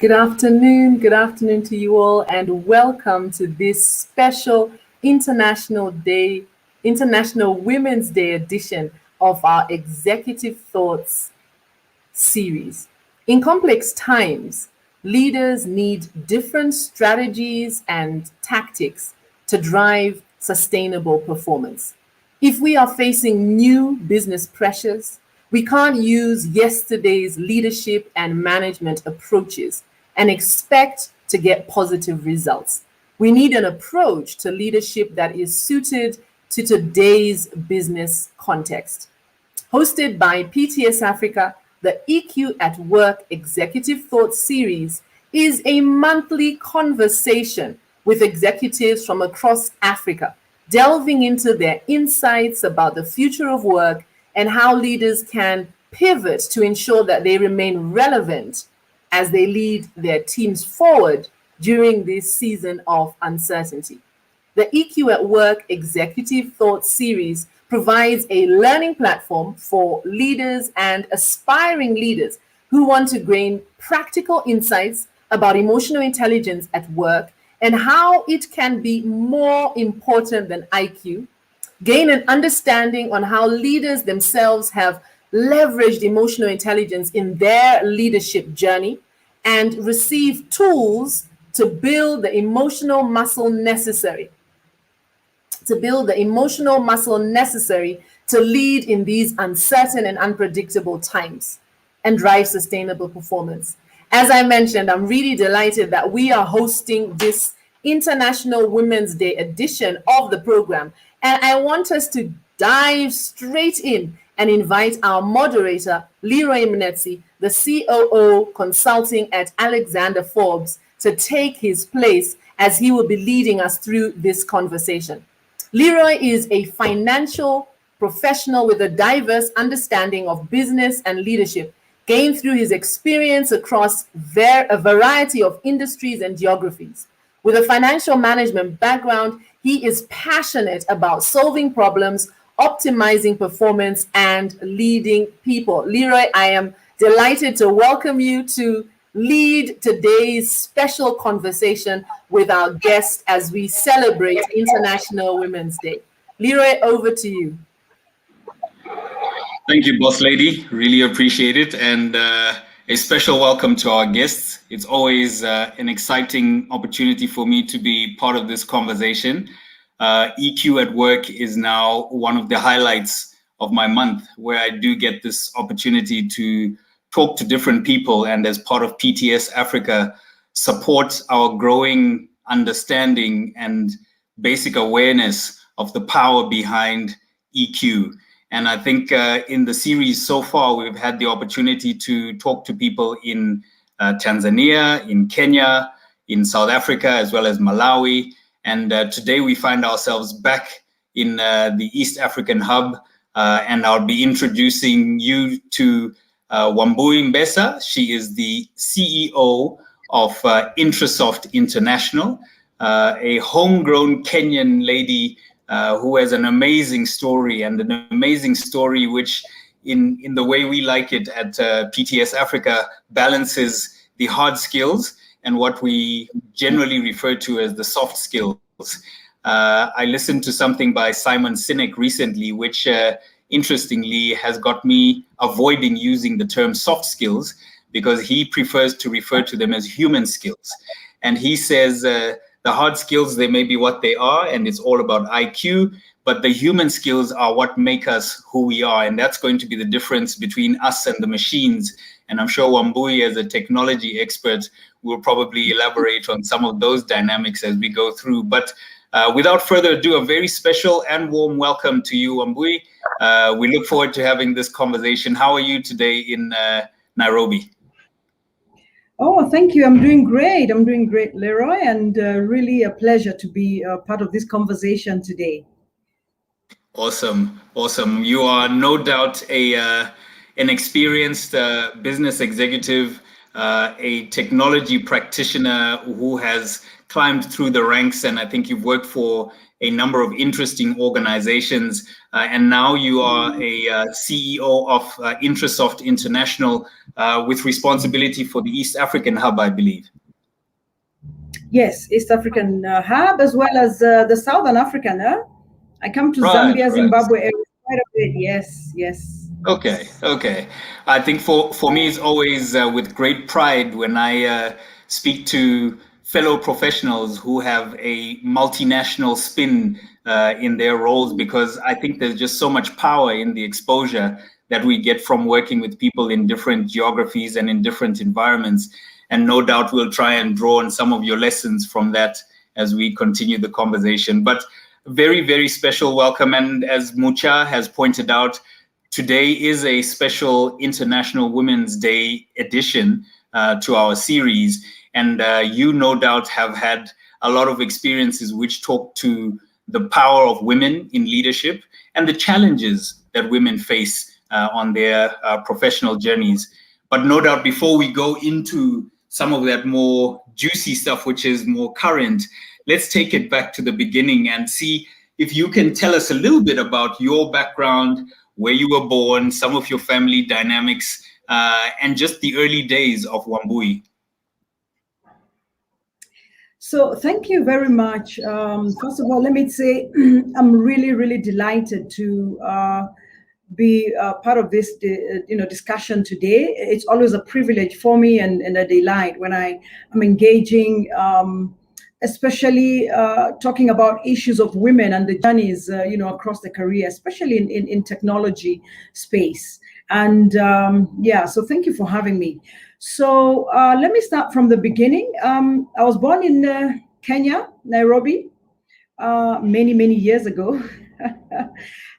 Good afternoon to you all, and welcome to this special International Women's Day edition of our Executive Thoughts series. In complex times, leaders need different strategies and tactics to drive sustainable performance. If we are facing new business pressures, we can't use yesterday's leadership and management approaches and expect to get positive results. We need an approach to leadership that is suited to today's business context. Hosted by PTS Africa, the EQ at Work Executive Thoughts series is a monthly conversation with executives from across Africa, delving into their insights about the future of work and how leaders can pivot to ensure that they remain relevant as they lead their teams forward during this season of uncertainty. The EQ at Work Executive Thoughts series provides a learning platform for leaders and aspiring leaders who want to gain practical insights about emotional intelligence at work and how it can be more important than IQ, gain an understanding on how leaders themselves have leveraged emotional intelligence in their leadership journey, and receive tools to build the emotional muscle necessary to lead in these uncertain and unpredictable times and drive sustainable performance. As I mentioned, I'm really delighted that we are hosting this International Women's Day edition of the program. And I want us to dive straight in and invite our moderator, Leroy Mnetsi, the COO consulting at Alexander Forbes, to take his place as he will be leading us through this conversation. Leroy is a financial professional with a diverse understanding of business and leadership, gained through his experience across a variety of industries and geographies. With a financial management background, he is passionate about solving problems, optimizing performance, and leading people. Leroy, I am delighted to welcome you to lead today's special conversation with our guest as we celebrate International Women's Day. Leroy, over to you. Thank you, boss lady. Really appreciate it. And a special welcome to our guests. It's always an exciting opportunity for me to be part of this conversation. EQ at Work is now one of the highlights of my month, where I do get this opportunity to talk to different people, and as part of PTS Africa, support our growing understanding and basic awareness of the power behind EQ. And I think in the series so far, we've had the opportunity to talk to people in Tanzania, in Kenya, in South Africa, as well as Malawi. And today we find ourselves back in the East African hub, and I'll be introducing you to Wambui Mbesa. She is the CEO of INTRASOFT International, a homegrown Kenyan lady who has an amazing story, and an amazing story which, in the way we like it at PTS Africa, balances the hard skills and what we generally refer to as the soft skills. I listened to something by Simon Sinek recently, which interestingly has got me avoiding using the term soft skills, because he prefers to refer to them as human skills. And he says the hard skills, they may be what they are, and it's all about IQ, but the human skills are what make us who we are. And that's going to be the difference between us and the machines. And I'm sure Wambui, as a technology expert, will probably elaborate on some of those dynamics as we go through. But without further ado, a very special and warm welcome to you, Wambui. We look forward to having this conversation. How are you today in Nairobi? Oh, thank you. I'm doing great, Leroy, and really a pleasure to be part of this conversation today. Awesome. You are no doubt an experienced business executive, a technology practitioner who has climbed through the ranks, and I think you've worked for a number of interesting organizations, and now you are a CEO of INTRASOFT International with responsibility for the East African hub, I believe. Yes, East African hub, as well as the Southern African. I come to Zambia, Zimbabwe area quite a bit. Yes, yes. Okay, okay. I think for me, it's always with great pride when I speak to fellow professionals who have a multinational spin in their roles, because I think there's just so much power in the exposure that we get from working with people in different geographies and in different environments. And no doubt we'll try and draw on some of your lessons from that as we continue the conversation. But very, very special welcome. And as Mucha has pointed out, today is a special International Women's Day edition to our series. And you no doubt have had a lot of experiences which talk to the power of women in leadership and the challenges that women face on their professional journeys. But no doubt before we go into some of that more juicy stuff, which is more current, let's take it back to the beginning and see if you can tell us a little bit about your background, where you were born, some of your family dynamics, and just the early days of Wambui. So thank you very much. First of all, let me say I'm really, really delighted to be part of this discussion today. It's always a privilege for me and a delight when I am engaging, especially talking about issues of women and the journeys across the career, especially in technology space. And yeah, so thank you for having me. So let me start from the beginning. I was born in Kenya, Nairobi, many years ago.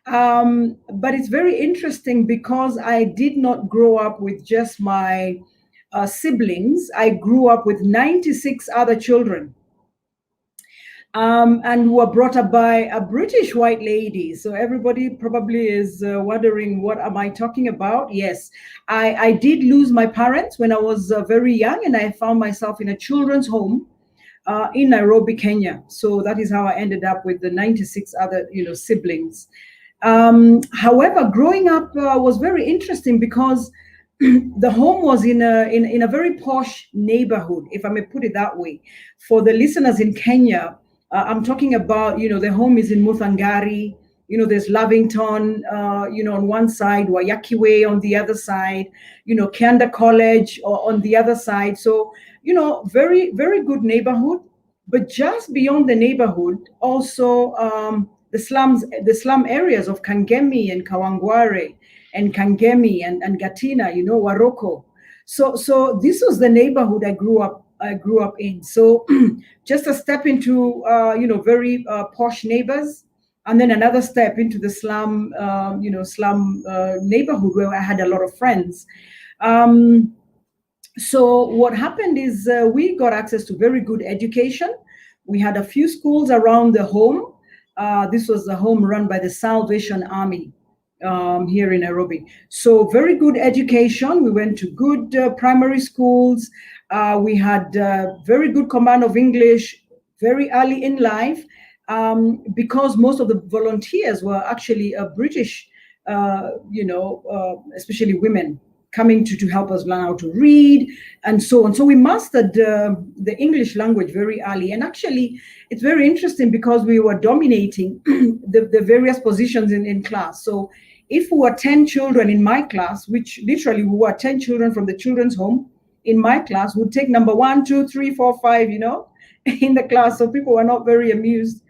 But it's very interesting because I did not grow up with just my siblings. I grew up with 96 other children. And were brought up by a British white lady. So everybody probably is wondering, what am I talking about? Yes, I did lose my parents when I was very young, and I found myself in a children's home in Nairobi, Kenya. So that is how I ended up with the 96 other, siblings. However, growing up was very interesting because the home was in a very posh neighborhood, if I may put it that way. For the listeners in Kenya, I'm talking about, the home is in Muthangari, there's Lavington, on one side, Wayakiwe on the other side, Kianda College on the other side. So, very, very good neighborhood. But just beyond the neighborhood, also the slum areas of Kangemi and Kawangware and Kangemi and Gatina, Waroko. So this was the neighborhood I grew up in. So just a step into very posh neighbors, and then another step into the slum neighborhood where I had a lot of friends. So what happened is we got access to very good education. We had a few schools around the home. This was the home run by the Salvation Army here in Nairobi. So very good education. We went to good primary schools. We had very good command of English very early in life because most of the volunteers were actually British, especially women coming to help us learn how to read and so on. So we mastered the English language very early. And actually, it's very interesting because we were dominating the various positions in class. So if we were 10 children in my class, which literally we were 10 children from the children's home, in my class would take number 1, 2, 3, 4, 5, in the class. So people were not very amused.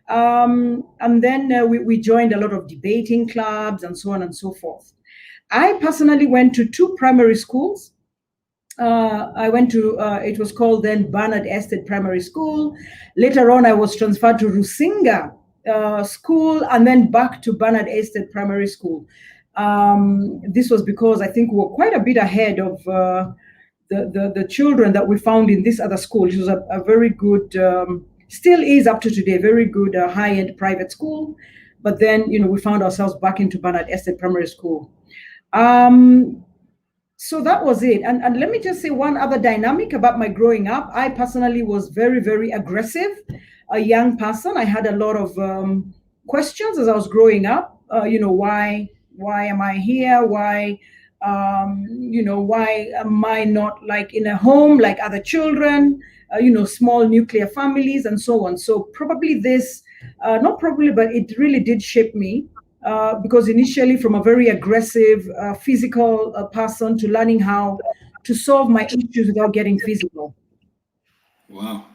And then we joined a lot of debating clubs and so on and so forth. I personally went to 2 primary schools. I went to, it was called then Bernard Estate Primary School. Later on, I was transferred to Rusinga School and then back to Bernard Estate Primary School. This was because I think we were quite a bit ahead of the children that we found in this other school. It was a very good, still is up to today, very good high-end private school. But then, we found ourselves back into Bernard Estate Primary School. So that was it. And let me just say one other dynamic about my growing up. I personally was very, very aggressive, a young person. I had a lot of questions as I was growing up. Why am I here? Why Why am I not like in a home like other children, small nuclear families and so on. So probably this, not probably, but it really did shape me. Because initially from a very aggressive physical person to learning how to solve my issues without getting physical. Wow.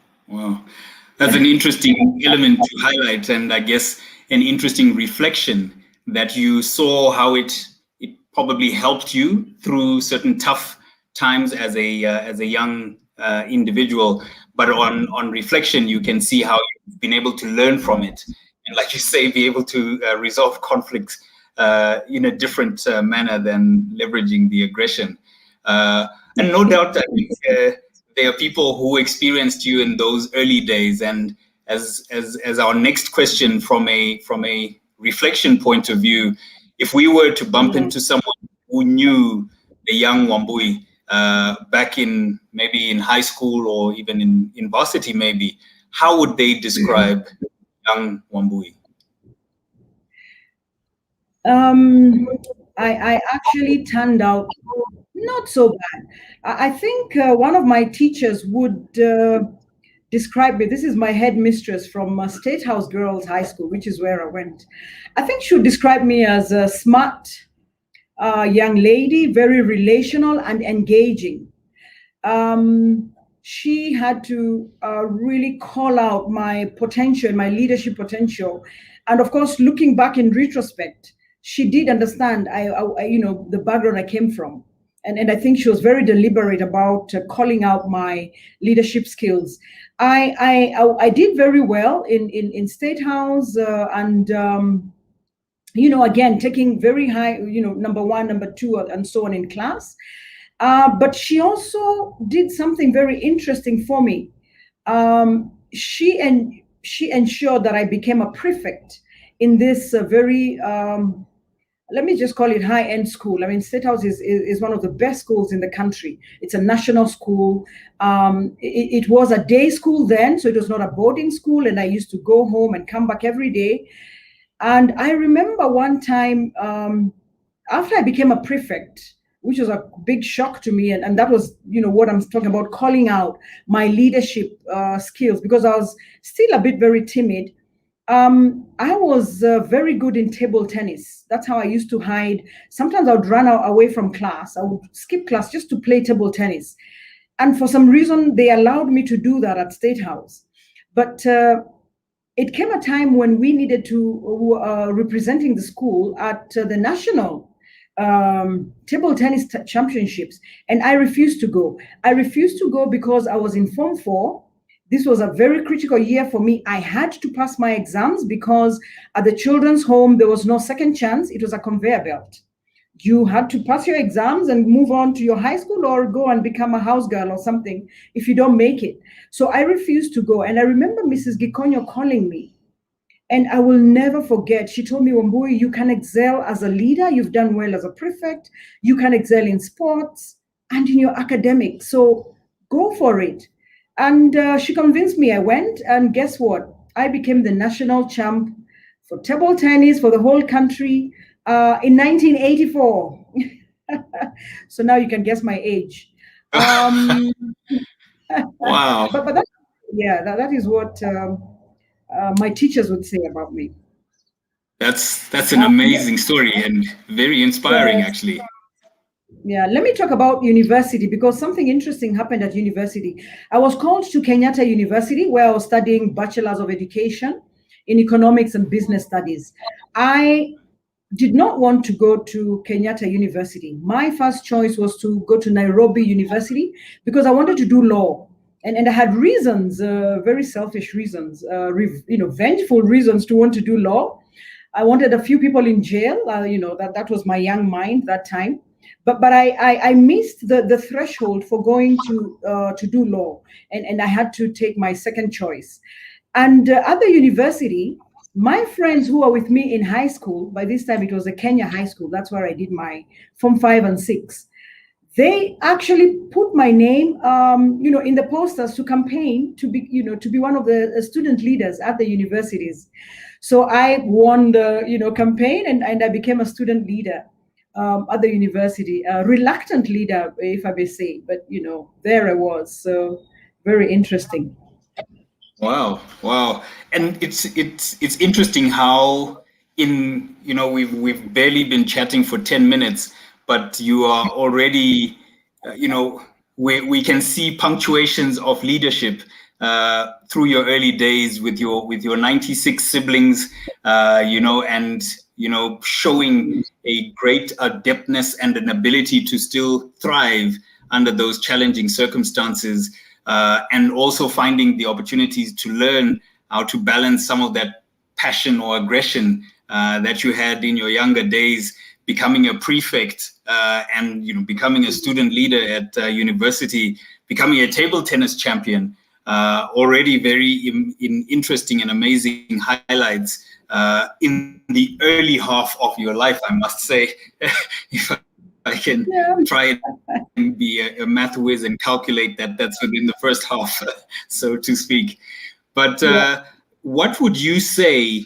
That's an interesting element to highlight, and I guess an interesting reflection that you saw how it probably helped you through certain tough times as a young individual. But on reflection, you can see how you've been able to learn from it, and like you say, be able to resolve conflicts in a different manner than leveraging the aggression. And no doubt, I think there are people who experienced you in those early days. And as our next question, from a reflection point of view, if we were to bump into someone who knew the young Wambui back in maybe in high school or even in varsity, maybe, how would they describe young Wambui? I actually turned out not so bad. I think one of my teachers would describe me. This is my headmistress from State House Girls High School, which is where I went. I think she would describe me as a smart young lady, very relational and engaging. She had to really call out my potential, my leadership potential. And of course, looking back in retrospect, she did understand the background I came from. And I think she was very deliberate about calling out my leadership skills. I did very well in State House and again, taking very high, number one, number two, and so on in class. But she also did something very interesting for me. She ensured that I became a prefect in this very, let me just call it high-end school. I mean, State House is one of the best schools in the country. It's a national school. It was a day school then, so it was not a boarding school. And I used to go home and come back every day. And I remember one time after I became a prefect, which was a big shock to me. And that was, what I'm talking about, calling out my leadership skills, because I was still a bit very timid. I was very good in table tennis. That's how I used to hide. Sometimes I would run away from class. I would skip class just to play table tennis. And for some reason, they allowed me to do that at State House. But it came a time when we needed to, representing the school at the national table tennis championships. And I refused to go. I refused to go because I was in Form 4. This was a very critical year for me. I had to pass my exams because at the children's home, there was no second chance. It was a conveyor belt. You had to pass your exams and move on to your high school or go and become a house girl or something if you don't make it. So I refused to go. And I remember Mrs. Gikonyo calling me. And I will never forget, she told me, Wambui, you can excel as a leader. You've done well as a prefect. You can excel in sports and in your academics. So go for it. And she convinced me. I went, and guess what? I became the national champ for table tennis for the whole country in 1984. So now you can guess my age. Wow. But that is what my teachers would say about me. That's an amazing story and very inspiring, actually. Yeah, let me talk about university, because something interesting happened at university. I was called to Kenyatta University, where I was studying Bachelor's of Education in Economics and Business Studies. I did not want to go to Kenyatta University. My first choice was to go to Nairobi University because I wanted to do law. And I had reasons, very selfish reasons, vengeful reasons to want to do law. I wanted a few people in jail. That was my young mind that time. But I missed the threshold for going to do law, and I had to take my second choice. And at the university, my friends who were with me in high school, by this time it was a Kenya high school, that's where I did my Form 5 and 6. They actually put my name, in the posters to campaign to be one of the student leaders at the universities. So I won the campaign, and I became a student leader. at the university. A reluctant leader, if I may say, but there I was. So very interesting. Wow, wow. And it's interesting how we've barely been chatting for 10 minutes, but you are already we can see punctuations of leadership through your early days with your 96 siblings, and showing a great adeptness and an ability to still thrive under those challenging circumstances. And also finding the opportunities to learn how to balance some of that passion or aggression that you had in your younger days, becoming a prefect and becoming a student leader at university, becoming a table tennis champion. Already very interesting and amazing highlights in the early half of your life, I must say. If I can try and be a math whiz and calculate that's within the first half, so to speak. But what would you say?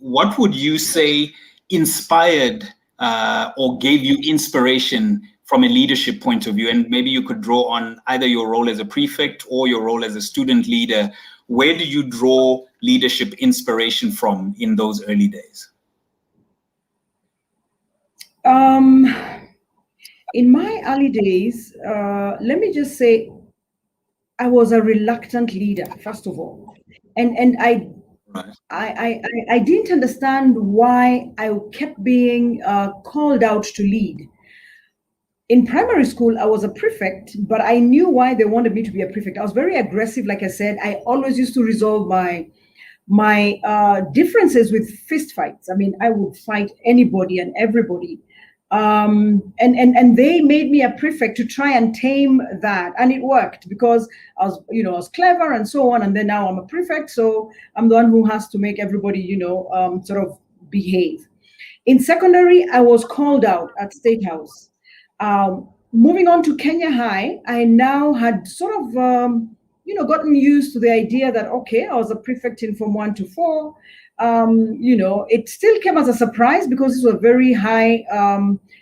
What would you say inspired or gave you inspiration from a leadership point of view? And maybe you could draw on either your role as a prefect or your role as a student leader. Where do you draw leadership inspiration from in those early days? In my early days, let me just say, I was a reluctant leader, first of all, and I didn't understand why I kept being called out to lead. In primary school, I was a prefect, but I knew why they wanted me to be a prefect. I was very aggressive, like I said. I always used to resolve my differences with fist fights. I mean, I would fight anybody and everybody. And they made me a prefect to try and tame that, and it worked because I was clever and so on. And then now I'm a prefect, so I'm the one who has to make everybody sort of behave. In secondary, I was called out at State House. Moving on to Kenya High, I now had sort of gotten used to the idea that I was a prefect in Form 1 to 4. It still came as a surprise because it was a very high.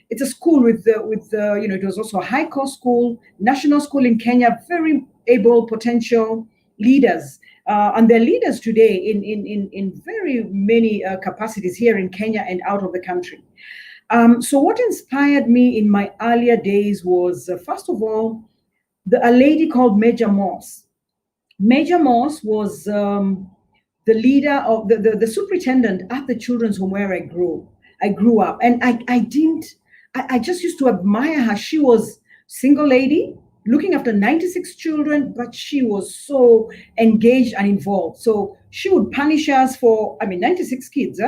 It's a school with it was also a high cost school, national school in Kenya, very able potential leaders, and they're leaders today in very many capacities here in Kenya and out of the country. So what inspired me in my earlier days was first of all, a lady called Major Moss. Major Moss was the leader of the superintendent at the children's home where I grew up. And I just used to admire her. She was single lady looking after 96 children, but she was so engaged and involved. So she would punish us for, 96 kids,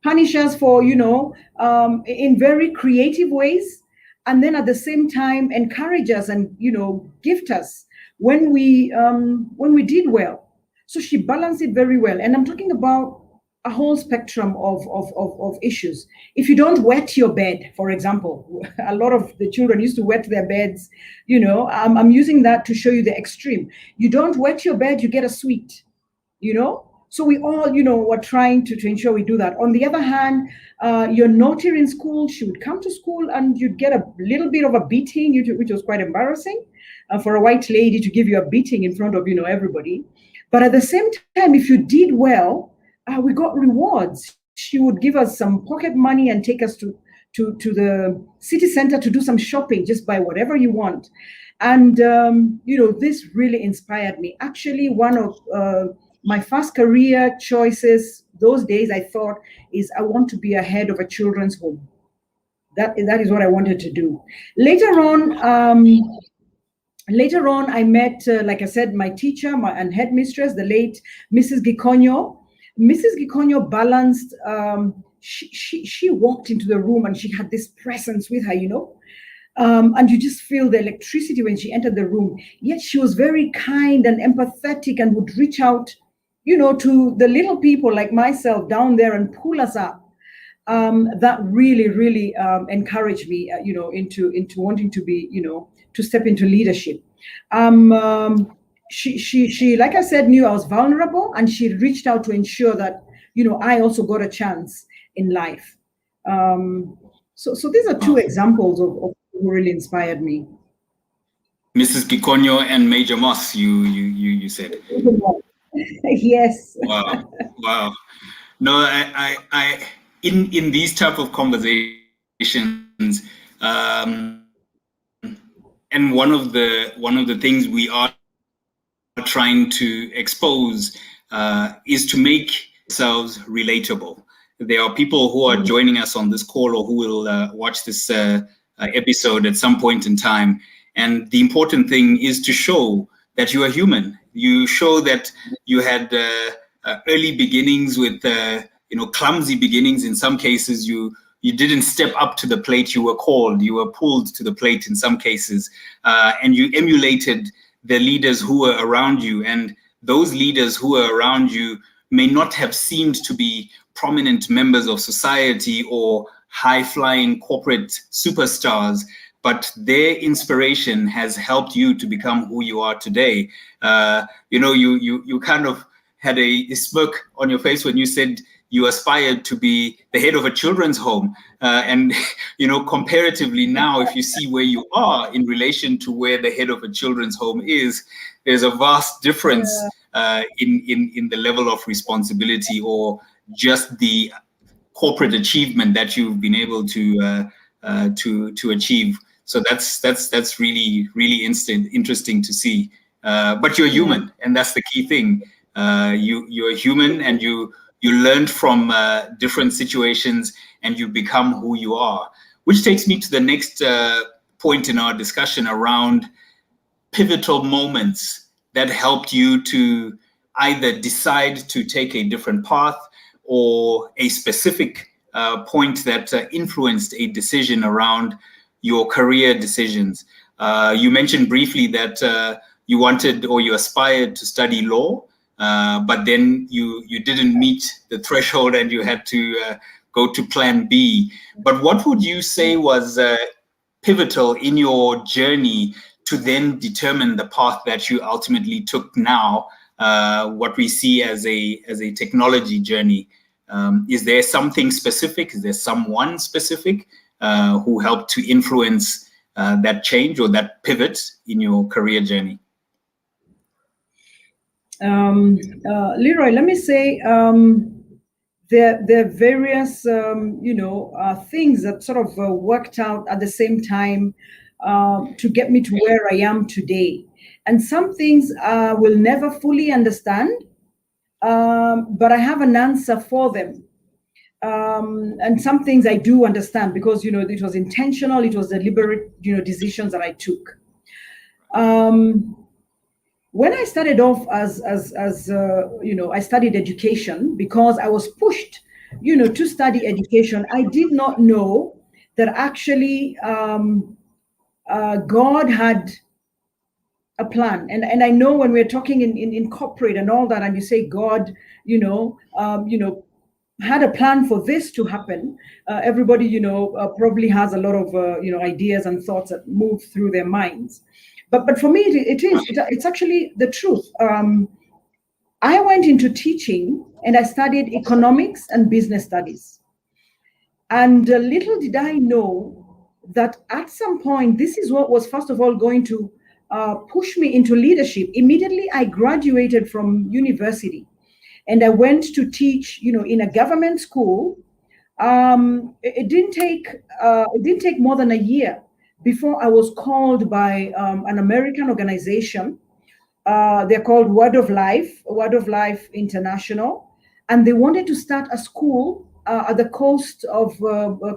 punish us for, in very creative ways. And then at the same time, encourage us and, gift us when we did well. So she balanced it very well. And I'm talking about a whole spectrum of issues. If you don't wet your bed, for example, a lot of the children used to wet their beds. I'm using that to show you the extreme. You don't wet your bed, you get a sweet, So we all, were trying to ensure we do that. On the other hand, you're naughty in school, she would come to school and you'd get a little bit of a beating, which was quite embarrassing for a white lady to give you a beating in front of, everybody. But at the same time, if you did well, we got rewards. She would give us some pocket money and take us to the city center to do some shopping, just buy whatever you want. And, this really inspired me. Actually, one of my first career choices those days, I thought, is I want to be a head of a children's home. That is what I wanted to do. Later on, I met, like I said, my teacher and headmistress, the late Mrs. Gikonyo. Mrs. Gikonyo balanced, she walked into the room and she had this presence with her, and you just feel the electricity when she entered the room. Yet she was very kind and empathetic and would reach out, to the little people like myself down there and pull us up. That really, really encouraged me, into wanting to be, to step into leadership. She, like I said, knew I was vulnerable, and she reached out to ensure that, I also got a chance in life. So these are two examples of who really inspired me. Mrs. Kikonyo and Major Moss, you said. Yes. Wow, wow. No, I in these type of conversations, and one of the things we are trying to expose is to make ourselves relatable. There are people who are joining us on this call or who will watch this episode at some point in time. And the important thing is to show that you are human. You show that you had early beginnings with clumsy beginnings. In some cases, you didn't step up to the plate. You were called. You were pulled to the plate in some cases, and you emulated the leaders who were around you. And those leaders who were around you may not have seemed to be prominent members of society or high-flying corporate superstars, but their inspiration has helped you to become who you are today. You kind of had a smirk on your face when you said you aspired to be the head of a children's home. And comparatively now, if you see where you are in relation to where the head of a children's home is, there's a vast difference in the level of responsibility or just the corporate achievement that you've been able to achieve. So that's really, really interesting to see. But you're human, and that's the key thing. You're human, and you learned from different situations, and you become who you are. Which takes me to the next point in our discussion around pivotal moments that helped you to either decide to take a different path or a specific point that influenced a decision around your career decisions. You mentioned briefly that you wanted or you aspired to study law, but then you didn't meet the threshold and you had to go to plan B. But what would you say was pivotal in your journey to then determine the path that you ultimately took now, what we see as a technology journey? Is there something specific? Is there someone specific who helped to influence that change or that pivot in your career journey? Leroy, let me say there are various things that sort of worked out at the same time to get me to where I am today. And some things I will never fully understand, but I have an answer for them. And some things I do understand because, it was intentional, it was deliberate, decisions that I took. When I started off as I studied education because I was pushed, to study education. I did not know that actually God had a plan. And I know when we're talking in corporate and all that, and you say God, had a plan for this to happen. Everybody, probably has a lot of, ideas and thoughts that move through their minds. But for me, it's actually the truth. I went into teaching and I studied economics and business studies. And little did I know that at some point, this is what was first of all going to push me into leadership. Immediately, I graduated from university and I went to teach, in a government school. It didn't take more than a year before I was called by an American organization. They're called Word of Life International, and they wanted to start a school at the coast of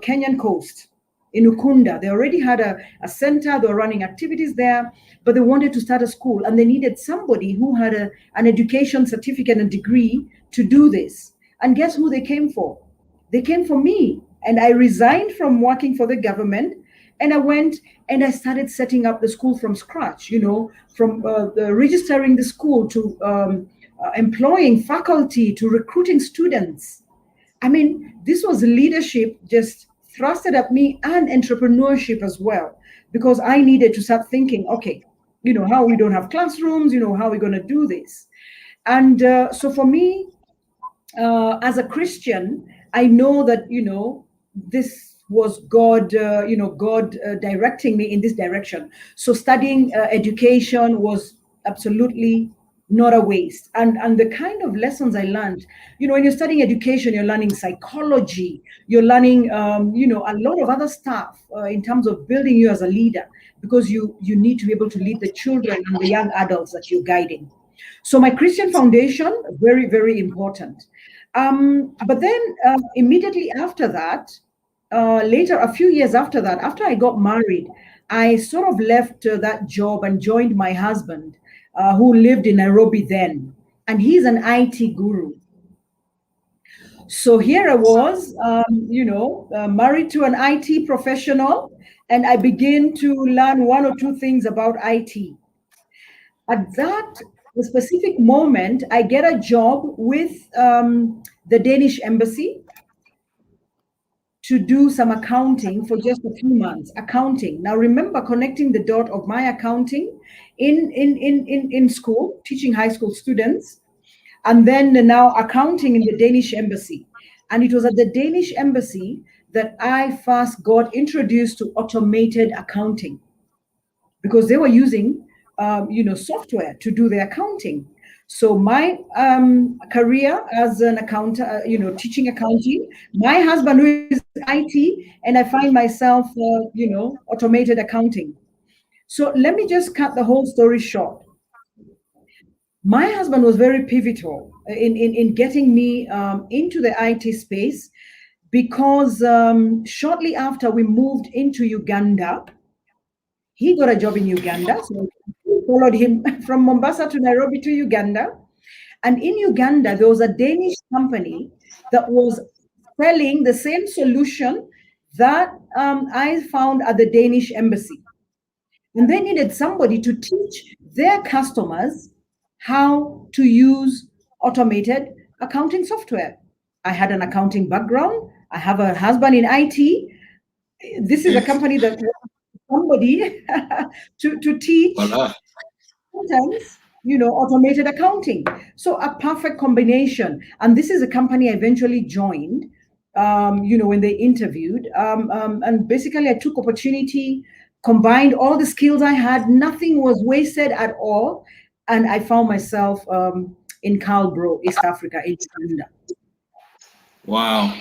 Kenyan coast in Ukunda. They already had a center, they were running activities there, but they wanted to start a school and they needed somebody who had an education certificate and degree to do this. And guess who they came for? They came for me. And I resigned from working for the government and I went and I started setting up the school from scratch, from registering the school to employing faculty to recruiting students. I mean, this was leadership just thrusted at me and entrepreneurship as well, because I needed to start thinking, okay, how we don't have classrooms, how are we going to do this? And so for me, as a Christian, I know that, this was God, God directing me in this direction. So studying education was absolutely not a waste. And the kind of lessons I learned, when you're studying education, you're learning psychology, you're learning, a lot of other stuff in terms of building you as a leader, because you need to be able to lead the children and the young adults that you're guiding. So my Christian foundation, very, very important. But then immediately after that, later, a few years after that, after I got married, I sort of left that job and joined my husband, who lived in Nairobi then. And he's an IT guru. So here I was, married to an IT professional, and I began to learn one or two things about IT. At that specific moment, I get a job with the Danish embassy to do some accounting for just a few months. Accounting. Now remember, connecting the dot of my accounting in school, teaching high school students, and then now accounting in the Danish embassy. And it was at the Danish embassy that I first got introduced to automated accounting, because they were using software to do the accounting. So my career as an accountant, teaching accounting, my husband who is IT, and I find myself, automated accounting. So let me just cut the whole story short. My husband was very pivotal in getting me into the IT space, because shortly after we moved into Uganda, he got a job in Uganda. So we followed him from Mombasa to Nairobi to Uganda. And in Uganda, there was a Danish company that was selling the same solution that I found at the Danish embassy. And they needed somebody to teach their customers how to use automated accounting software. I had an accounting background. I have a husband in IT. This is a company that somebody to teach sometimes, automated accounting. So a perfect combination. And this is a company I eventually joined, when they interviewed. And basically I took opportunity, combined all the skills I had. Nothing was wasted at all. And I found myself in Calbro, East Africa, in Uganda. Wow.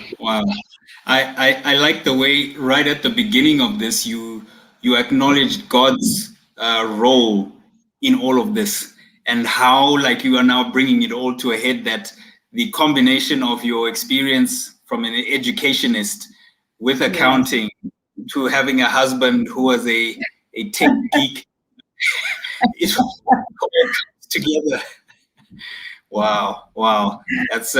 I like the way right at the beginning of this, you acknowledged God's role in all of this, and how like you are now bringing it all to a head, that the combination of your experience from an educationist with accounting to having a husband who was a tech geek, it all comes together. Wow. That's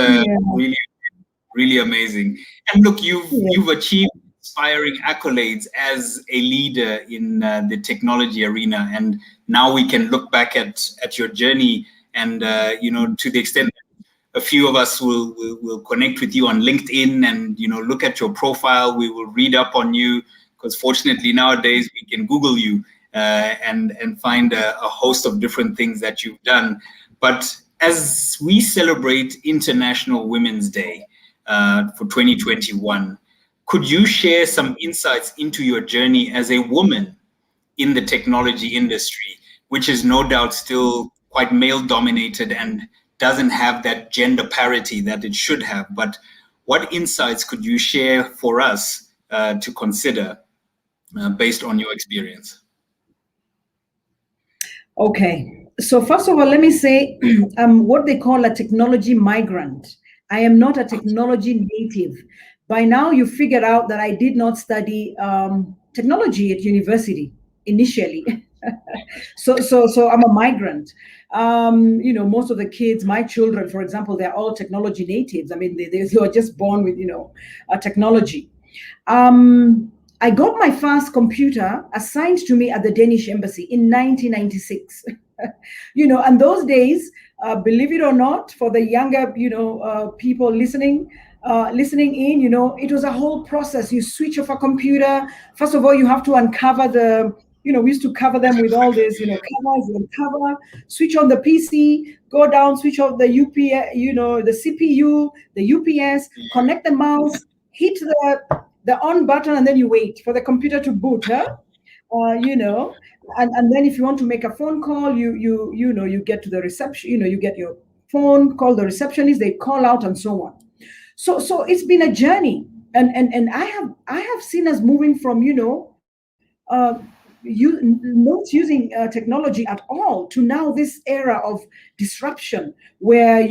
really amazing. And look, you've achieved inspiring accolades as a leader in the technology arena, and now we can look back at your journey, and to the extent that a few of us will connect with you on LinkedIn and look at your profile. We will read up on you, because fortunately nowadays we can Google you and find a host of different things that you've done. But as we celebrate International Women's Day for 2021, could you share some insights into your journey as a woman in the technology industry, which is no doubt still quite male dominated and doesn't have that gender parity that it should have? But what insights could you share for us to consider based on your experience? Okay, so first of all, let me say I'm what they call a technology migrant. I am not a technology native. By now, you figured out that I did not study technology at university initially. So I'm a migrant. Most of the kids, my children, for example, they're all technology natives. I mean, they were just born with, technology. I got my first computer assigned to me at the Danish embassy in 1996. And those days, believe it or not, for the younger, people listening in, it was a whole process. You switch off a computer. First of all, you have to uncover we used to cover them with all this, covers and cover, switch on the PC, go down, switch off the UPS, the CPU, the UPS, connect the mouse, hit the on button, and then you wait for the computer to boot, huh? And then if you want to make a phone call, you get to the reception, you get your phone, call the receptionist, they call out, and so on. So it's been a journey, and I have seen us moving from not using technology at all to now this era of disruption where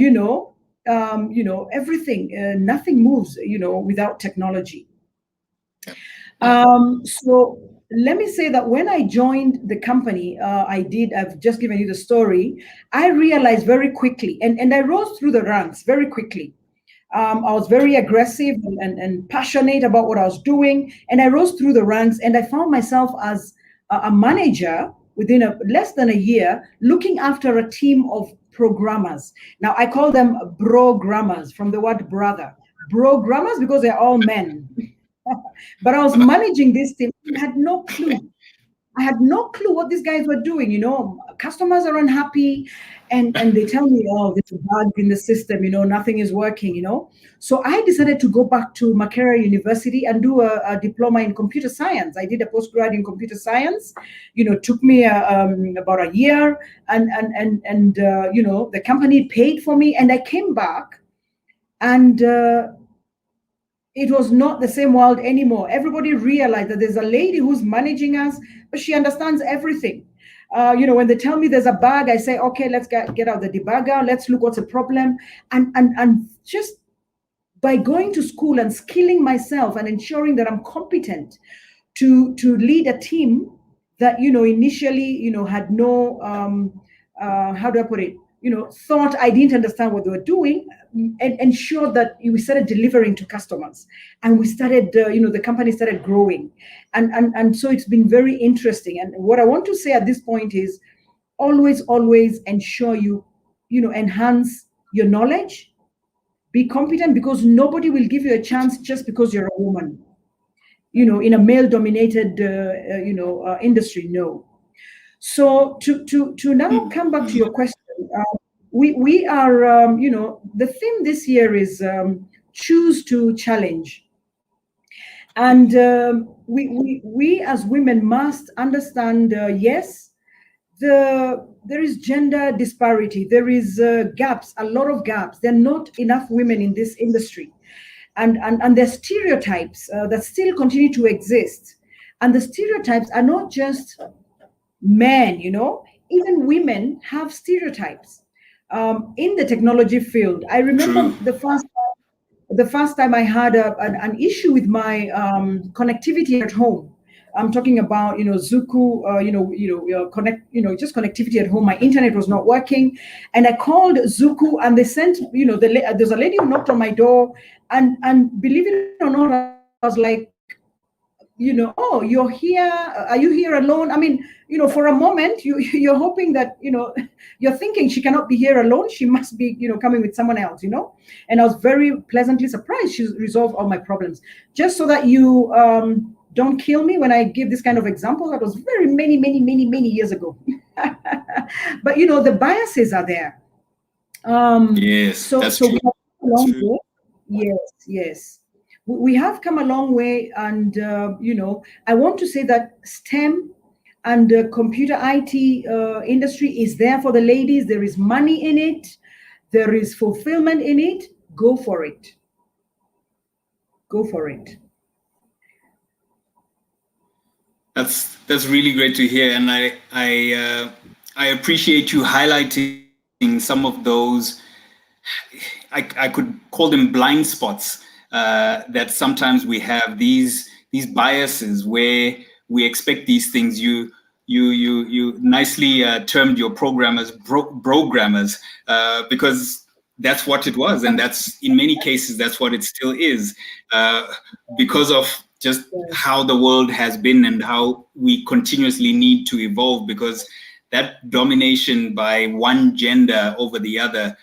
everything, nothing moves without technology. So let me say that when I joined the company, I've just given you the story. I realized very quickly, and I rose through the ranks very quickly. I was very aggressive and passionate about what I was doing, and I rose through the ranks, and I found myself as a manager within less than a year, looking after a team of programmers. Now I call them brogrammers, from the word brother. Brogrammers because they're all men. But I was managing this team. I had no clue. I had no clue what these guys were doing. Customers are unhappy, and they tell me, oh, there's a bug in the system, nothing is working, So I decided to go back to Makerere University and do a diploma in computer science. I did a postgrad in computer science. Took me about a year, and the company paid for me, and I came back, and it was not the same world anymore. Everybody realized that there's a lady who's managing us, but she understands everything. When they tell me there's a bug, I say, okay, let's get out the debugger. Let's look what's the problem. And just by going to school and skilling myself and ensuring that I'm competent to lead a team that, initially, had no, how do I put it? Thought I didn't understand what they were doing, and ensure that we started delivering to customers, and we started, the company started growing, and so it's been very interesting. And what I want to say at this point is, always ensure you enhance your knowledge, be competent, because nobody will give you a chance just because you're a woman. In a male-dominated, industry, no. So to now come back to your question. We are, the theme this year is choose to challenge. And we as women must understand, yes, there is gender disparity. There is gaps, a lot of gaps. There are not enough women in this industry. And there's stereotypes that still continue to exist. And the stereotypes are not just men, even women have stereotypes. In the technology field, I remember the first time I had an issue with my connectivity at home. I'm talking about Zuku, just connectivity at home. My internet was not working, and I called Zuku, and they sent there's a lady who knocked on my door, and believe it or not, I was like, oh, you're here. Are you here alone? I mean, for a moment, you're hoping that, you're thinking she cannot be here alone. She must be, coming with someone else, And I was very pleasantly surprised. She resolved all my problems. Just so that you don't kill me when I give this kind of example. That was very many years ago. But, the biases are there. Yes, that's true. Yes. We have come a long way, and I want to say that STEM and the computer IT industry is there for the ladies. There is money in it. There is fulfillment in it. Go for it. Go for it. That's really great to hear, and I appreciate you highlighting some of those. I could call them blind spots. That sometimes we have these biases where we expect these things. You nicely termed your programmers brogrammers, because that's what it was, and that's in many cases that's what it still is, because of just how the world has been and how we continuously need to evolve, because that domination by one gender over the other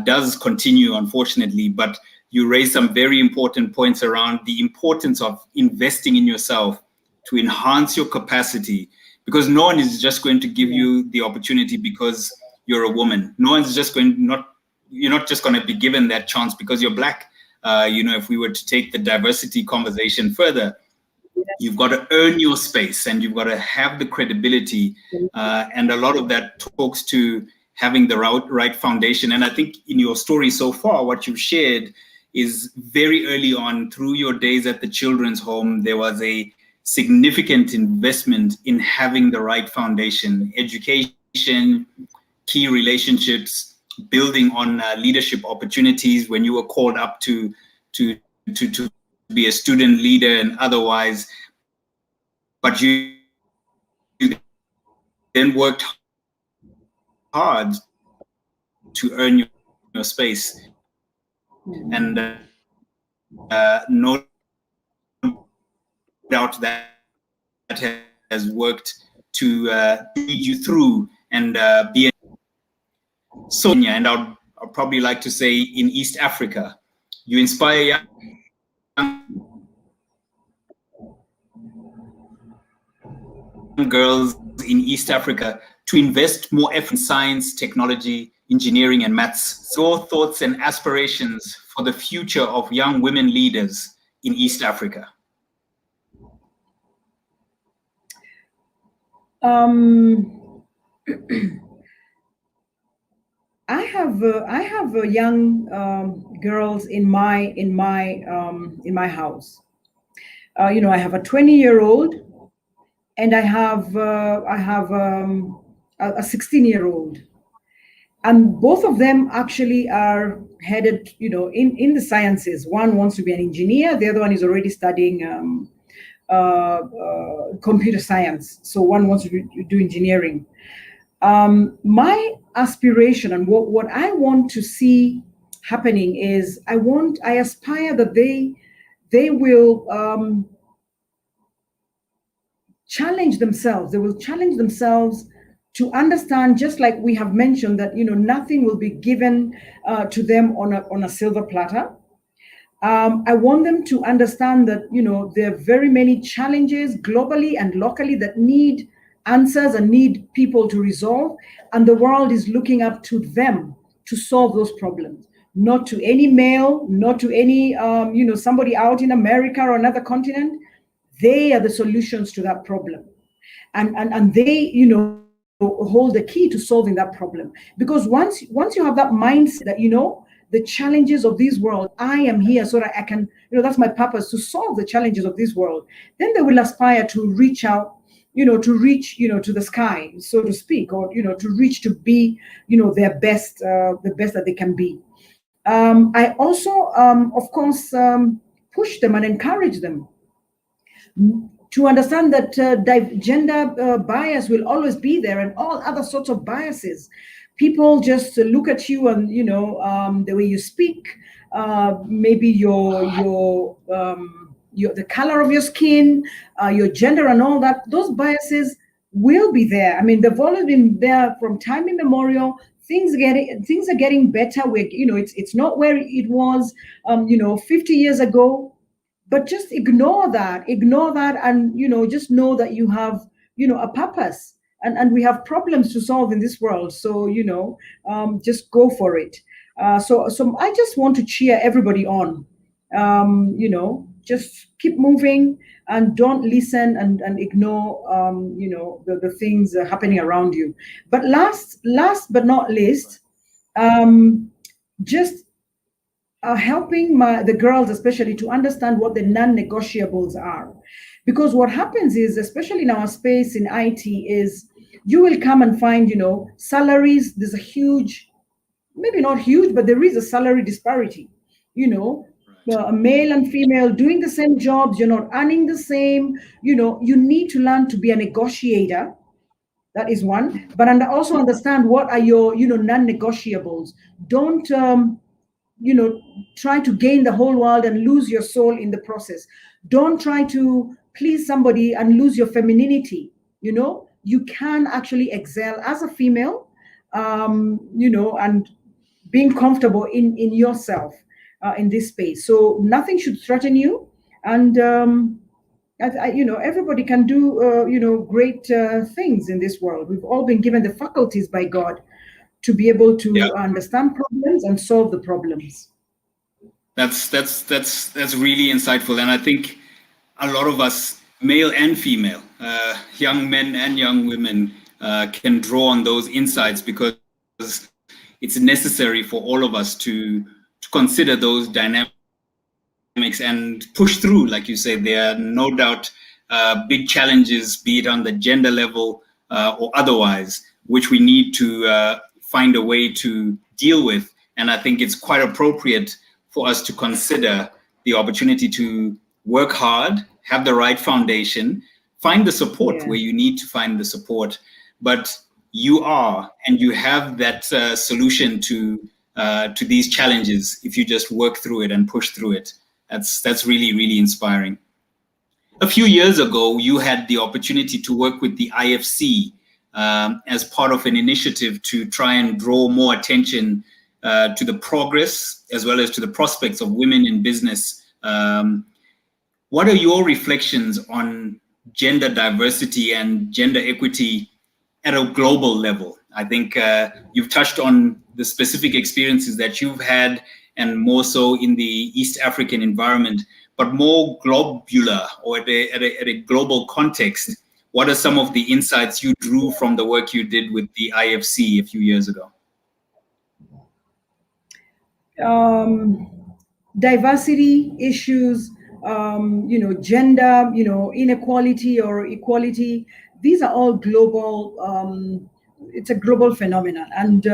does continue, unfortunately. But you raised some very important points around the importance of investing in yourself to enhance your capacity, because no one is just going to give you the opportunity because you're a woman. No one's just you're not just going to be given that chance because you're Black. if we were to take the diversity conversation further, you've got to earn your space and you've got to have the credibility. And a lot of that talks to having the right foundation. And I think in your story so far, what you've shared is very early on through your days at the children's home, there was a significant investment in having the right foundation, education, key relationships, building on leadership opportunities when you were called up to be a student leader and otherwise. But you then worked hard to earn your space. And no doubt that has worked to lead you through and be so. And I'd probably like to say in East Africa, you inspire young girls in East Africa to invest more effort in science, technology, engineering, and maths. So your thoughts and aspirations for the future of young women leaders in East Africa? I have young girls in my house. I have a 20-year-old, and I have a 16-year-old, and both of them actually are headed, in the sciences. One wants to be an engineer, the other one is already studying computer science. So one wants to do engineering. My aspiration and what I want to see happening is I aspire that they will challenge themselves. They will challenge themselves to understand, just like we have mentioned, that nothing will be given to them on a silver platter. I want them to understand that there are very many challenges globally and locally that need answers and need people to resolve, and the world is looking up to them to solve those problems. Not to any male, not to any somebody out in America or another continent. They are the solutions to that problem, and they hold the key to solving that problem. Because once you have that mindset that the challenges of this world, I am here so that I can, that's my purpose, to solve the challenges of this world, then they will aspire to reach out, to reach, to the sky, so to speak, or, to reach to be, their best, the best that they can be. I also, of course, push them and encourage them to understand that gender bias will always be there, and all other sorts of biases. People just look at you and, the way you speak, maybe the color of your skin, your gender and all that. Those biases will be there. I mean, they've always been there from time immemorial. Things are getting better. It's not where it was, 50 years ago. But just ignore that, and just know that you have a purpose, and we have problems to solve in this world. So just go for it. So I just want to cheer everybody on. Just keep moving and don't listen and ignore the things happening around you. But last but not least, just helping the girls especially to understand what the non-negotiables are. Because what happens is, especially in our space in IT, is you will come and find, salaries. There's a huge, maybe not huge, but there is a salary disparity. A male and female doing the same jobs, you're not earning the same. You need to learn to be a negotiator. That is one. But also understand what are your, non-negotiables. Don't try to gain the whole world and lose your soul in the process. Don't try to please somebody and lose your femininity. You can actually excel as a female, and being comfortable in yourself in this space. So nothing should threaten you. And, everybody can do, great things in this world. We've all been given the faculties by God to be able to understand problems and solve the problems. That's really insightful, and I think a lot of us, male and female, young men and young women, can draw on those insights, because it's necessary for all of us to consider those dynamics and push through. Like you said, there are no doubt big challenges, be it on the gender level or otherwise, which we need to find a way to deal with. And I think it's quite appropriate for us to consider the opportunity to work hard, have the right foundation, find the support where you need to find the support, but you are, and you have that solution to these challenges if you just work through it and push through it. That's really, really inspiring. A few years ago, you had the opportunity to work with the IFC as part of an initiative to try and draw more attention to the progress as well as to the prospects of women in business. What are your reflections on gender diversity and gender equity at a global level? I think you've touched on the specific experiences that you've had, and more so in the East African environment, but more globular, or at a global context. What are some of the insights you drew from the work you did with the IFC a few years ago? Diversity issues, gender, inequality or equality, these are all global, it's a global phenomenon. And,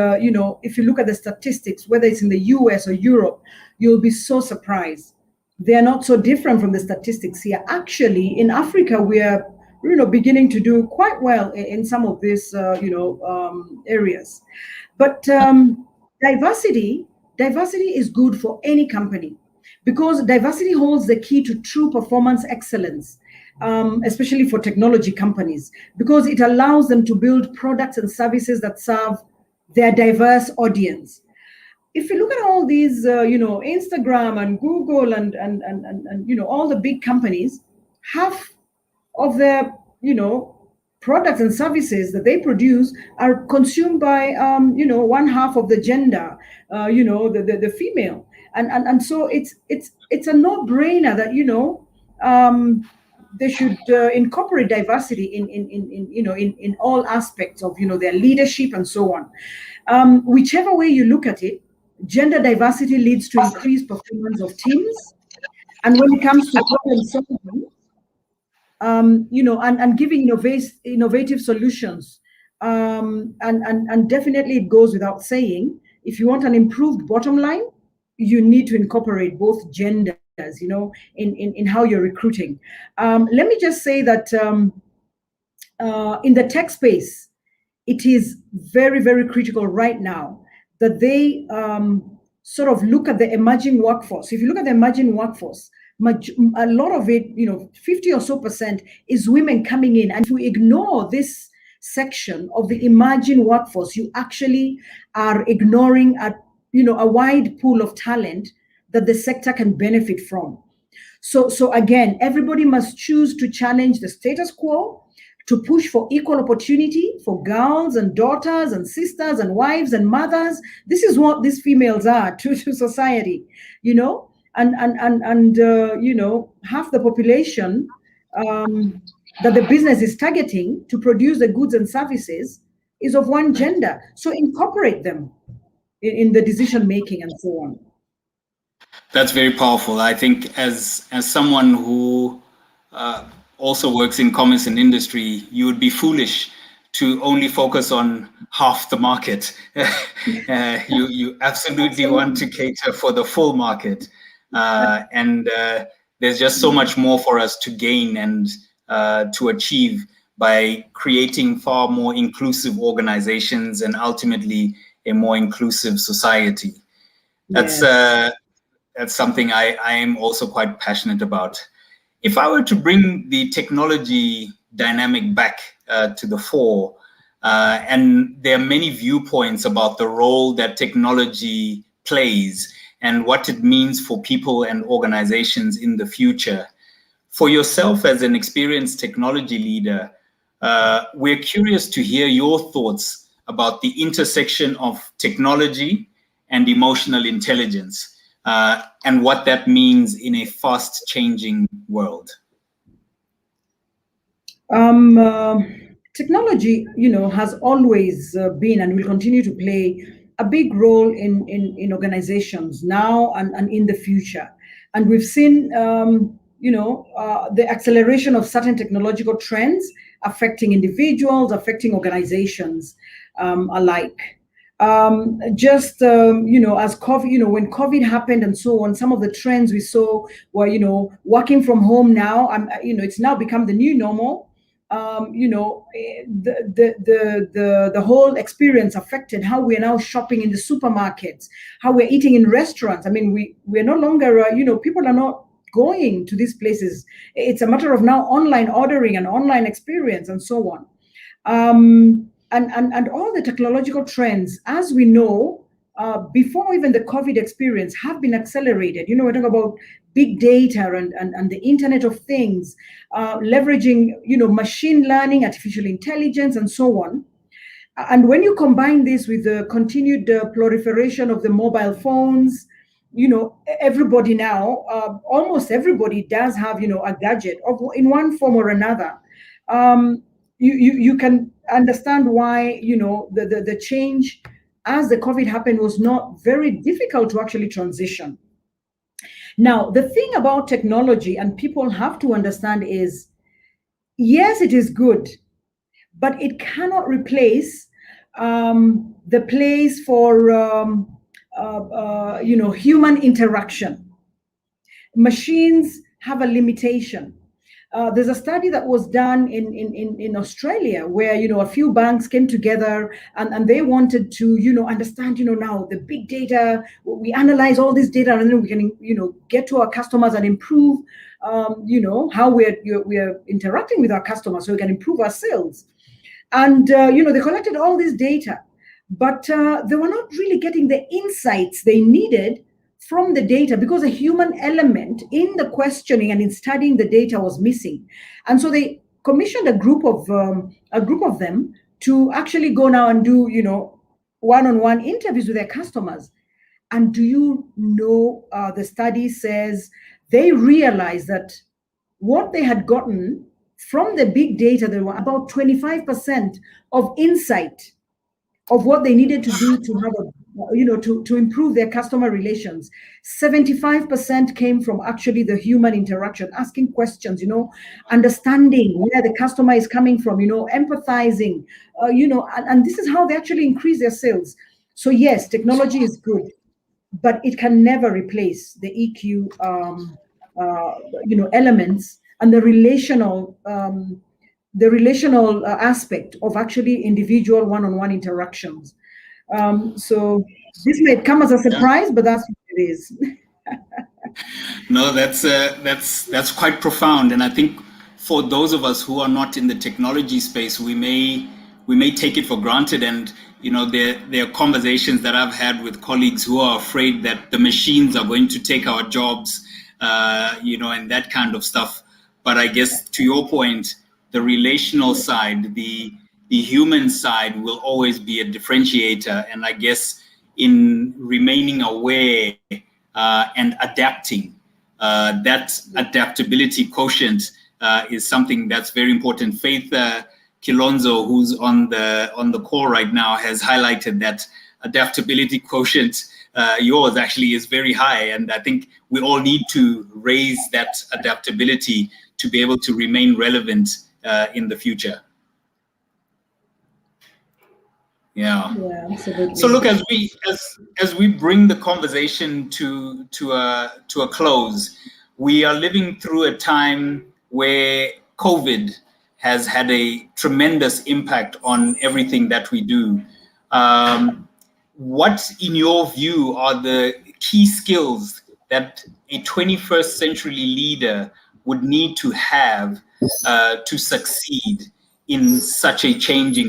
if you look at the statistics, whether it's in the US or Europe, you'll be so surprised. They're not so different from the statistics here. Actually, in Africa, we are, beginning to do quite well in some of these, areas. But diversity is good for any company, because diversity holds the key to true performance excellence, especially for technology companies, because it allows them to build products and services that serve their diverse audience. If you look at all these, Instagram and Google and all the big companies, half of their, products and services that they produce are consumed by, one half of the gender, the female. And so it's a no-brainer that, they should incorporate diversity in all aspects of, their leadership and so on. Whichever way you look at it, gender diversity leads to increased performance of teams. And when it comes to problem solving, and giving innovative solutions, and definitely it goes without saying, if you want an improved bottom line, you need to incorporate both genders, in how you're recruiting. Let me just say that in the tech space, it is very, very critical right now that they sort of look at the emerging workforce. If you look at the emerging workforce, a lot of it, 50 or so % is women coming in. And if we ignore this section of the emerging workforce, you actually are ignoring a wide pool of talent that the sector can benefit from. So again, everybody must choose to challenge the status quo, to push for equal opportunity for girls and daughters and sisters and wives and mothers. This is what these females are to society, and half the population that the business is targeting to produce the goods and services is of one gender. So incorporate them in the decision making and so on. That's very powerful. I think as someone who also works in commerce and industry, you would be foolish to only focus on half the market. You absolutely want to cater for the full market. And there's just so much more for us to gain and to achieve by creating far more inclusive organizations and ultimately a more inclusive society. That's something I am also quite passionate about. If I were to bring the technology dynamic back to the fore, and there are many viewpoints about the role that technology plays and what it means for people and organizations in the future. For yourself as an experienced technology leader, we're curious to hear your thoughts about the intersection of technology and emotional intelligence. and what that means in a fast-changing world? Technology, has always been and will continue to play a big role in organizations now and in the future. And we've seen, the acceleration of certain technological trends affecting individuals, affecting organizations alike. As COVID, when COVID happened and so on, some of the trends we saw were, working from home now. It's now become the new normal. The whole experience affected how we are now shopping in the supermarkets, how we're eating in restaurants. I mean, we're no longer, people are not going to these places. It's a matter of now online ordering and online experience and so on. And all the technological trends, as we know, before even the COVID experience, have been accelerated. We're talking about big data and the Internet of Things, leveraging, machine learning, artificial intelligence, and so on. And when you combine this with the continued proliferation of the mobile phones, everybody now, almost everybody does have, a gadget in one form or another. You can understand why, the change as the COVID happened was not very difficult to actually transition. Now, the thing about technology, and people have to understand, is yes, it is good, but it cannot replace the place for human interaction. Machines have a limitation. There's a study that was done in Australia where, a few banks came together and they wanted to, understand, now the big data, we analyze all this data and then we can, get to our customers and improve, how we're interacting with our customers so we can improve our sales. And, they collected all this data, but they were not really getting the insights they needed from the data because a human element in the questioning and in studying the data was missing. And so they commissioned a group of them to actually go now and do, one-on-one interviews with their customers. And do you know, the study says they realized that what they had gotten from the big data, there were about 25% of insight of what they needed to do to have to improve their customer relations. 75% came from actually the human interaction, asking questions, understanding where the customer is coming from, empathizing, and this is how they actually increase their sales. So yes, technology is good, but it can never replace the EQ, elements and the relational aspect of actually individual one-on-one interactions. So this may come as a surprise, but that's what it is. No, that's quite profound, and I think for those of us who are not in the technology space, we may take it for granted. And there are conversations that I've had with colleagues who are afraid that the machines are going to take our jobs, and that kind of stuff. But I guess to your point, the relational side, the human side will always be a differentiator. And I guess in remaining aware and adapting, that adaptability quotient is something that's very important. Faith Kilonzo, who's on the call right now, has highlighted that adaptability quotient, yours actually, is very high. And I think we all need to raise that adaptability to be able to remain relevant in the future. Yeah, absolutely. So look, as we bring the conversation to a close, we are living through a time where COVID has had a tremendous impact on everything that we do. What, in your view, are the key skills that a 21st century leader would need to have to succeed in such a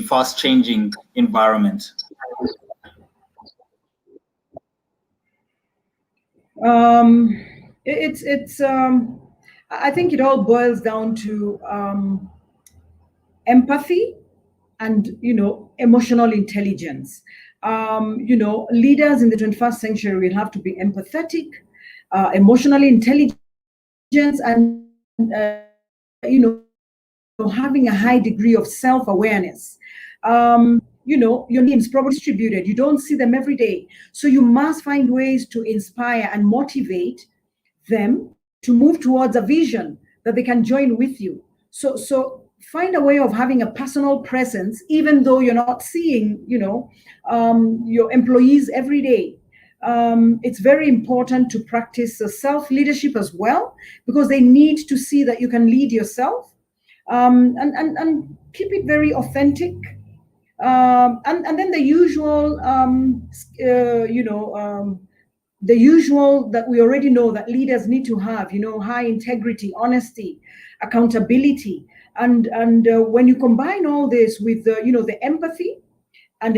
fast-changing environment? I think it all boils down to empathy and emotional intelligence. Leaders in the 21st century will have to be empathetic, emotionally intelligent, and having a high degree of self-awareness. Your names probably distributed. You don't see them every day. So you must find ways to inspire and motivate them to move towards a vision that they can join with you. So find a way of having a personal presence, even though you're not seeing, your employees every day. It's very important to practice self-leadership as well, because they need to see that you can lead yourself, and keep it very authentic. And then the usual, the usual that we already know that leaders need to have, high integrity, honesty, accountability. And when you combine all this with the empathy, and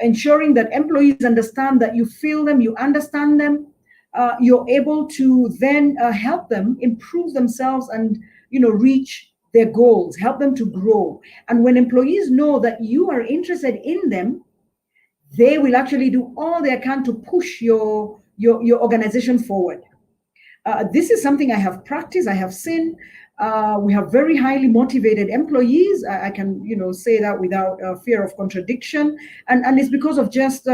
ensuring that employees understand that you feel them, you understand them, you're able to then help them improve themselves and reach their goals, help them to grow. And when employees know that you are interested in them, they will actually do all they can to push your organization forward. This is something I have practiced, I have seen. We have very highly motivated employees. I can, say that without fear of contradiction. And it's because of just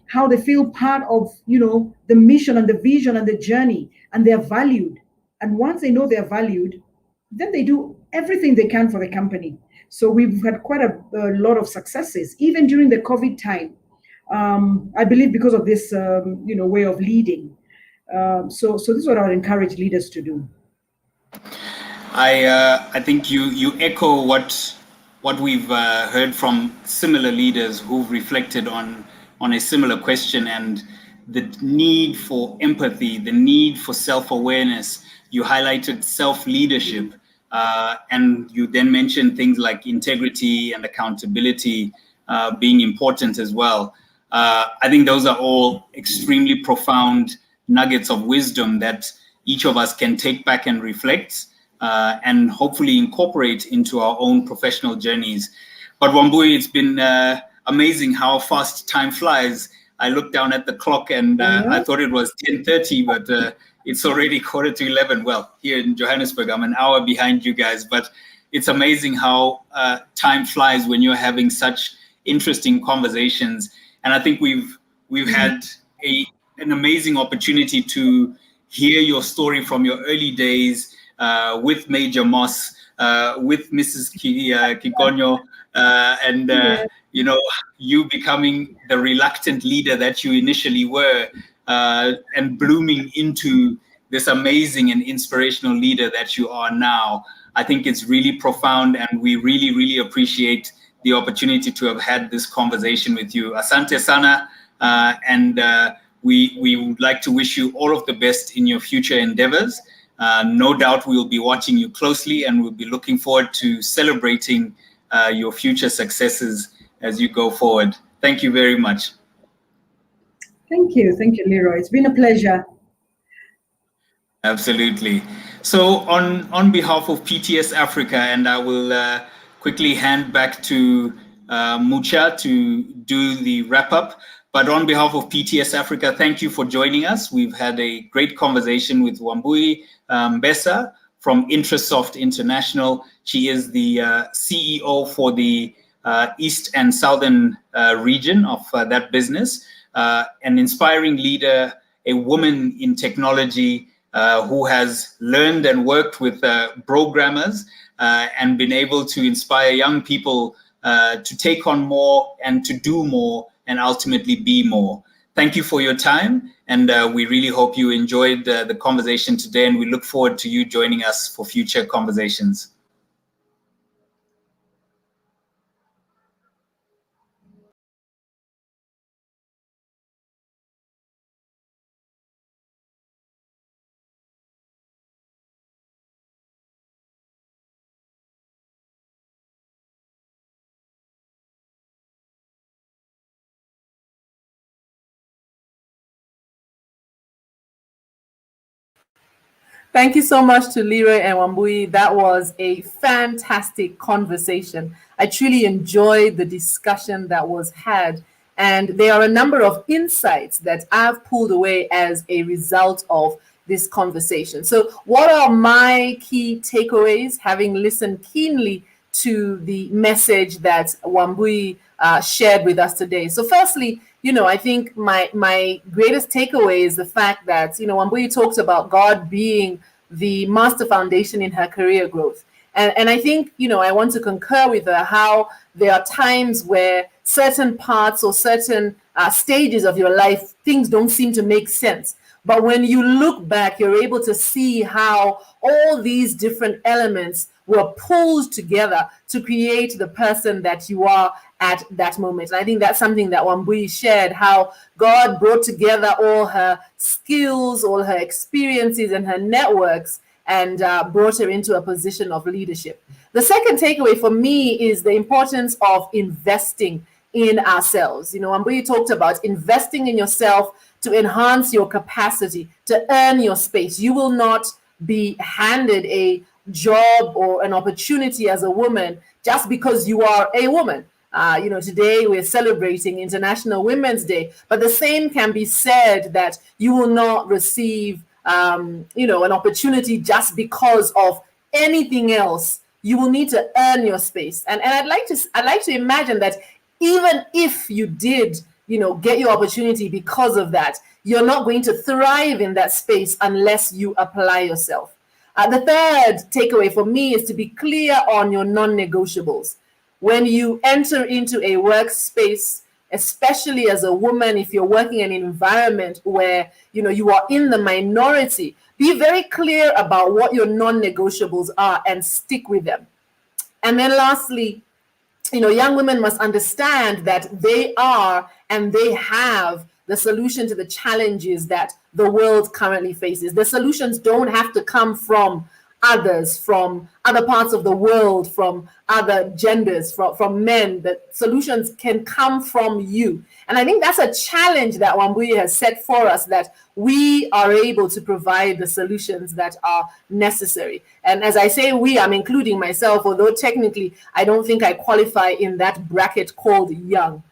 how they feel part of, the mission and the vision and the journey, and they're valued. And once they know they're valued, then they do everything they can for the company. So we've had quite a lot of successes, even during the COVID time. I believe because of this, way of leading. So this is what I would encourage leaders to do. I think you echo what we've heard from similar leaders who've reflected on a similar question, and the need for empathy, the need for self-awareness. You highlighted self-leadership, and you then mentioned things like integrity and accountability being important as well. I think those are all extremely profound nuggets of wisdom that each of us can take back and reflect, and hopefully incorporate into our own professional journeys. But Wambui, it's been amazing how fast time flies. I looked down at the clock and I thought it was 10:30, but it's already 11:15. Well, here in Johannesburg, I'm an hour behind you guys, but it's amazing how time flies when you're having such interesting conversations. And I think we've had an amazing opportunity to hear your story from your early days with Major Moss, with Mrs. Kikonyo, and you becoming the reluctant leader that you initially were, and blooming into this amazing and inspirational leader that you are now. I think it's really profound, and we really, really appreciate the opportunity to have had this conversation with you. Asante sana, and we would like to wish you all of the best in your future endeavors. No doubt we'll be watching you closely, and we'll be looking forward to celebrating your future successes as you go forward. Thank you very much. Thank you, Leroy. It's been a pleasure. Absolutely. So on behalf of PTS Africa, and I will quickly hand back to Mucha to do the wrap up. But on behalf of PTS Africa, thank you for joining us. We've had a great conversation with Wambui Mbesa from INTRASOFT International. She is the CEO for the East and Southern region of that business, an inspiring leader, a woman in technology who has learned and worked with programmers and been able to inspire young people to take on more and to do more and ultimately be more. Thank you for your time, and we really hope you enjoyed the conversation today, and we look forward to you joining us for future conversations. Thank you so much to Leroy and Wambui. That was a fantastic conversation. I truly enjoyed the discussion that was had. And there are a number of insights that I've pulled away as a result of this conversation. So what are my key takeaways, having listened keenly to the message that Wambui shared with us today? So firstly, I think my greatest takeaway is the fact that, Wambui talks about God being the master foundation in her career growth. And I think, I want to concur with her how there are times where certain parts or certain stages of your life, things don't seem to make sense. But when you look back, you're able to see how all these different elements were pulled together to create the person that you are at that moment. And I think that's something that Wambui shared, how God brought together all her skills, all her experiences and her networks, and brought her into a position of leadership. The second takeaway for me is the importance of investing in ourselves. Wambui talked about investing in yourself to enhance your capacity, to earn your space. You will not be handed a job or an opportunity as a woman just because you are a woman. Today we're celebrating International Women's Day, but the same can be said that you will not receive, an opportunity just because of anything else. You will need to earn your space. And I'd like to imagine that even if you did, get your opportunity because of that, you're not going to thrive in that space unless you apply yourself. The third takeaway for me is to be clear on your non-negotiables. When you enter into a workspace, especially as a woman, if you're working in an environment where, you are in the minority, be very clear about what your non-negotiables are and stick with them. And then lastly, young women must understand that they are and they have the solution to the challenges that the world currently faces. The solutions don't have to come from others, from other parts of the world, from other genders, from men. The solutions can come from you. And I think that's a challenge that Wambui has set for us, that we are able to provide the solutions that are necessary. And as I say we, I'm including myself, although technically I don't think I qualify in that bracket called young.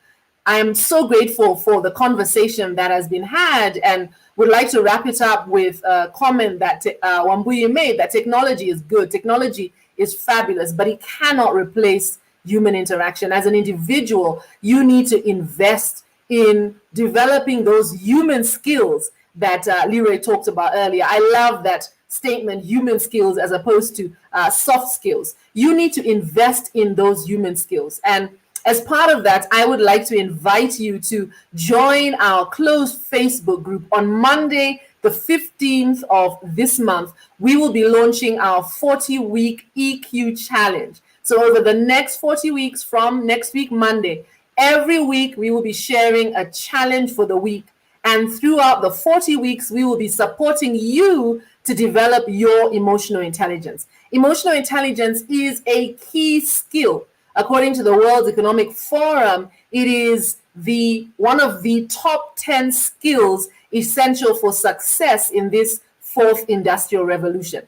I am so grateful for the conversation that has been had, and would like to wrap it up with a comment that Wambui made, that technology is good, technology is fabulous, but it cannot replace human interaction. As an individual, you need to invest in developing those human skills that Leroy talked about earlier. I love that statement, human skills as opposed to soft skills. You need to invest in those human skills. And as part of that, I would like to invite you to join our closed Facebook group. On Monday, the 15th of this month, we will be launching our 40-week EQ challenge. So over the next 40 weeks from next week, Monday, every week we will be sharing a challenge for the week. And throughout the 40 weeks, we will be supporting you to develop your emotional intelligence. Emotional intelligence is a key skill. According to the World Economic Forum, it is one of the top 10 skills essential for success in this fourth industrial revolution.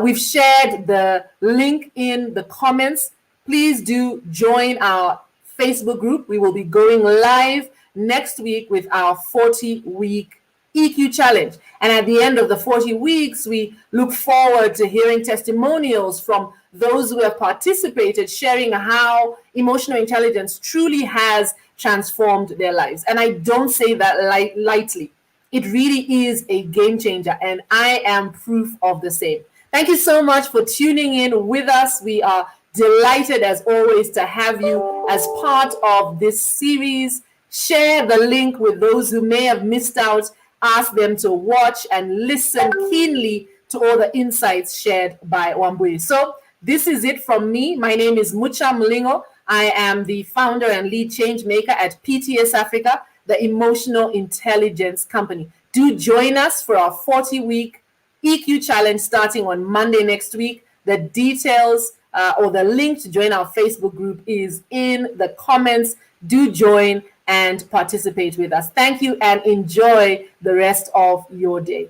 We've shared the link in the comments. Please do join our Facebook group. We will be going live next week with our 40-week EQ challenge. And at the end of the 40 weeks, we look forward to hearing testimonials from those who have participated, sharing how emotional intelligence truly has transformed their lives. And I don't say that lightly. It really is a game changer, and I am proof of the same. Thank you so much for tuning in with us. We are delighted, as always, to have you as part of this series. Share the link with those who may have missed out. Ask them to watch and listen keenly to all the insights shared by Wambui. So this is it from me. My name is Mucha Mlingo. I am the founder and lead change maker at PTS Africa, the Emotional Intelligence Company. Do join us for our 40-week EQ challenge starting on Monday next week. The details or the link to join our Facebook group is in the comments. Do join and participate with us. Thank you and enjoy the rest of your day.